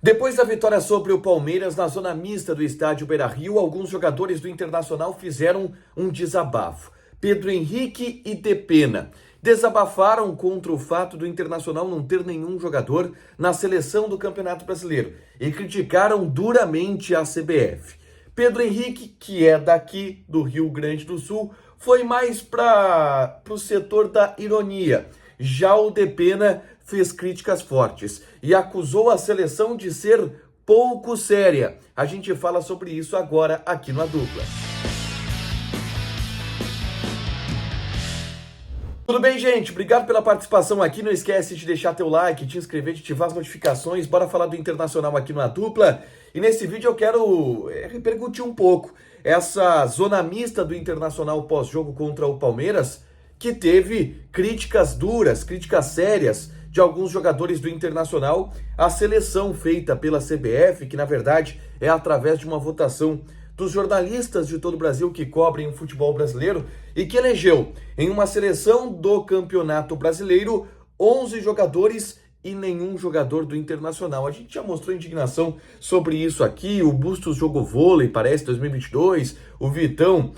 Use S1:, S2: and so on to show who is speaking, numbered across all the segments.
S1: Depois da vitória sobre o Palmeiras na zona mista do estádio Beira-Rio, alguns jogadores do Internacional fizeram um desabafo. Pedro Henrique e Depena desabafaram contra o fato do Internacional não ter nenhum jogador na seleção do Campeonato Brasileiro e criticaram duramente a CBF. Pedro Henrique, que é daqui do Rio Grande do Sul, foi mais para o setor da ironia. Já o Depena fez críticas fortes e acusou a seleção de ser pouco séria. A gente fala sobre isso agora aqui no A Dupla. Tudo bem, gente? Obrigado pela participação aqui. Não esquece de deixar teu like, te inscrever, de ativar as notificações. Bora falar do Internacional aqui no A Dupla. E nesse vídeo eu quero repercutir um pouco essa zona mista do Internacional pós-jogo contra o Palmeiras, que teve críticas duras, críticas sérias de alguns jogadores do Internacional à seleção feita pela CBF, que na verdade é através de uma votação dos jornalistas de todo o Brasil que cobrem o futebol brasileiro e que elegeu em uma seleção do Campeonato Brasileiro 11 jogadores e nenhum jogador do Internacional. A gente já mostrou indignação sobre isso aqui. O Bustos jogou vôlei, parece, 2022. O Vitão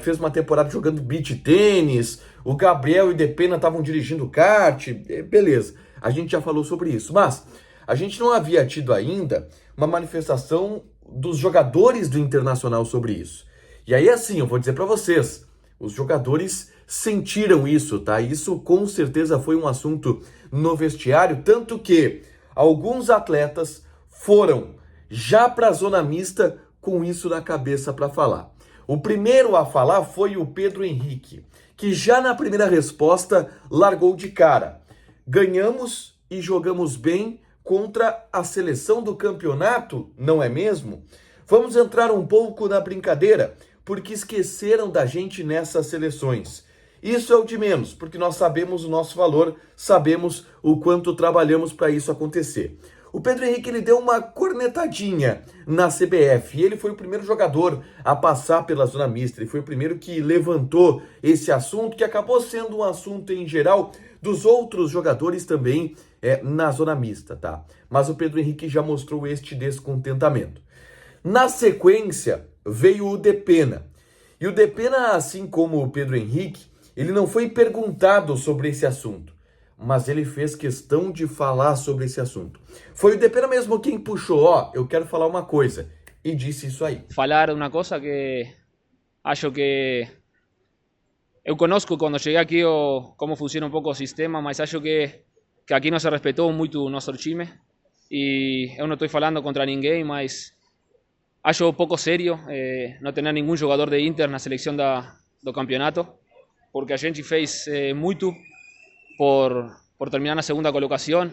S1: fez uma temporada jogando beach tênis. O Gabriel e o Depena estavam dirigindo kart. Beleza, a gente já falou sobre isso. Mas a gente não havia tido ainda uma manifestação dos jogadores do Internacional sobre isso. E aí, assim, eu vou dizer para vocês, os jogadores sentiram isso, tá? Isso com certeza foi um assunto no vestiário, tanto que alguns atletas foram já para a zona mista com isso na cabeça para falar. O primeiro a falar foi o Pedro Henrique, que já na primeira resposta largou de cara. Ganhamos e jogamos bem contra a seleção do campeonato, não é mesmo? Vamos entrar um pouco na brincadeira, porque esqueceram da gente nessas seleções. Isso é o de menos, porque nós sabemos o nosso valor, sabemos o quanto trabalhamos para isso acontecer. O Pedro Henrique ele deu uma cornetadinha na CBF e ele foi o primeiro jogador a passar pela zona mista. Ele foi o primeiro que levantou esse assunto, que acabou sendo um assunto em geral dos outros jogadores também na zona mista, tá? Mas o Pedro Henrique já mostrou este descontentamento. Na sequência, veio o Depena. E o Depena, assim como o Pedro Henrique, ele não foi perguntado sobre esse assunto, mas ele fez questão de falar sobre esse assunto. Foi o Depena mesmo quem puxou, eu quero falar uma coisa, e disse isso aí.
S2: Falar uma coisa que acho que eu conozco quando cheguei aqui como funciona um pouco o sistema, mas acho que aqui não se respeitou muito o nosso time e eu não estou falando contra ninguém, mas acho pouco sério não ter nenhum jogador de Inter na seleção do campeonato, porque a gente fez muito por terminar na segunda colocação,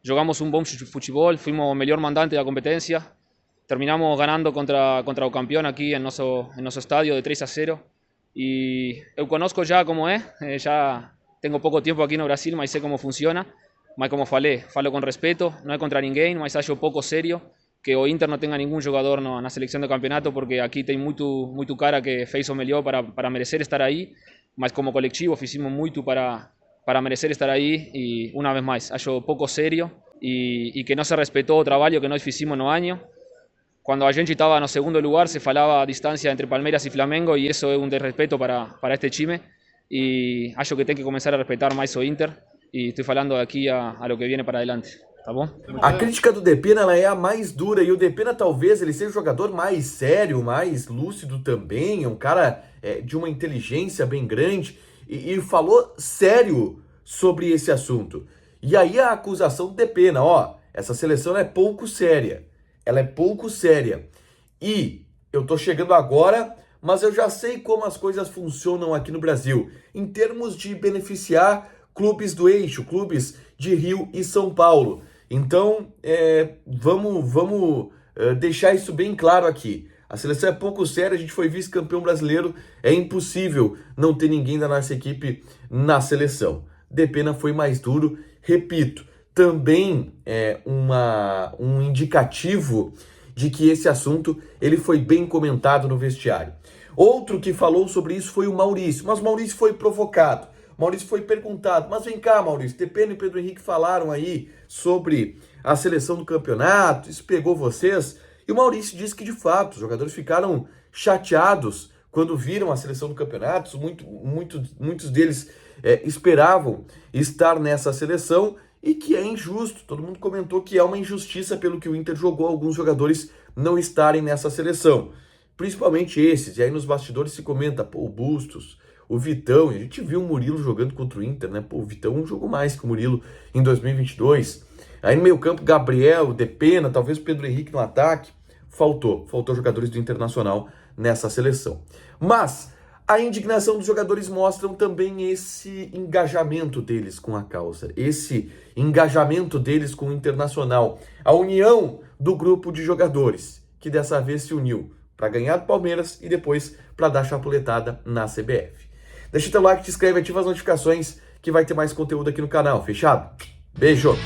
S2: jogamos um bom futebol, fuimos o melhor mandante da competência, terminamos ganando contra o campeão aqui em nosso estádio de 3-0 e eu conozco já como já tenho pouco tempo aqui no Brasil, mas sei como funciona, mas como falei, falo com respeito, não é contra ninguém, mas acho pouco sério que o Inter não tenha nenhum jogador na seleção do campeonato, porque aqui tem muito cara que fez o melhor para merecer estar aí, mas como coletivo fizemos muito para merecer estar aí e, uma vez mais, acho pouco sério e que não se respeitou o trabalho que nós fizemos no ano. Quando a gente estava no segundo lugar, se falava a distância entre Palmeiras e Flamengo e isso é um desrespeito para este time e acho que tem que começar a respeitar mais o Inter e estou falando aqui a lo que viene para adelante. Tá bom?
S1: A crítica do Depena ela é a mais dura e o Depena talvez ele seja o jogador mais sério, mais lúcido também, é um cara de uma inteligência bem grande e falou sério sobre esse assunto. E aí a acusação do Depena, essa seleção é pouco séria, ela é pouco séria e eu tô chegando agora, mas eu já sei como as coisas funcionam aqui no Brasil, em termos de beneficiar clubes do eixo, clubes de Rio e São Paulo. Então, vamos deixar isso bem claro aqui. A seleção é pouco séria, a gente foi vice-campeão brasileiro, é impossível não ter ninguém da nossa equipe na seleção. Depena foi mais duro, repito, também é um indicativo de que esse assunto ele foi bem comentado no vestiário. Outro que falou sobre isso foi o Maurício, mas o Maurício foi provocado. Maurício foi perguntado, mas vem cá, Maurício, Depena e Pedro Henrique falaram aí sobre a seleção do campeonato, isso pegou vocês? E o Maurício disse que, de fato, os jogadores ficaram chateados quando viram a seleção do campeonato. Muitos deles esperavam estar nessa seleção e que é injusto. Todo mundo comentou que é uma injustiça pelo que o Inter jogou alguns jogadores não estarem nessa seleção. Principalmente esses. E aí nos bastidores se comenta, pô, o Bustos, o Vitão, e a gente viu o Murilo jogando contra o Inter, né? Pô, o Vitão jogou mais que o Murilo em 2022. Aí no meio campo, Gabriel, Depena, talvez o Pedro Henrique no ataque. Faltou jogadores do Internacional nessa seleção. Mas a indignação dos jogadores mostram também esse engajamento deles com a causa, esse engajamento deles com o Internacional, a união do grupo de jogadores, que dessa vez se uniu para ganhar do Palmeiras e depois para dar chapuletada na CBF. Deixa teu like, te inscreve, ativa as notificações que vai ter mais conteúdo aqui no canal, fechado? Beijo!